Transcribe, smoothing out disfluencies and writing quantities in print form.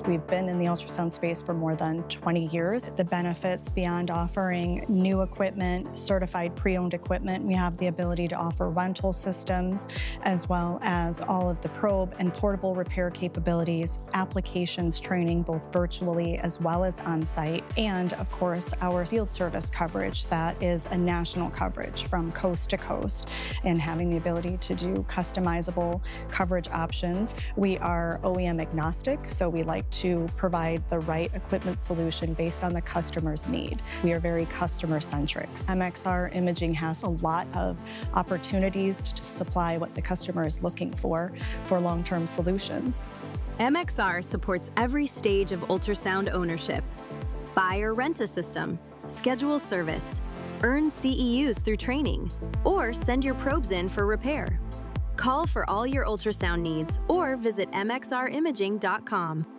We've been in the ultrasound space for more than 20 years. The benefits beyond offering new equipment, certified pre-owned equipment, we have the ability to offer rental systems, as well as all of the probe and portable repair capabilities, applications training both virtually as well as on-site, and of course our field service coverage that is a national coverage from coast to coast, and having the ability to do customizable coverage options. We are OEM agnostic, so we like to provide the right equipment solution based on the customer's need. We are very customer-centric. MXR Imaging has a lot of opportunities to supply what the customer is looking for long-term solutions. MXR supports every stage of ultrasound ownership. Buy or rent a system, schedule service, earn CEUs through training, or send your probes in for repair. Call for all your ultrasound needs or visit mxrimaging.com.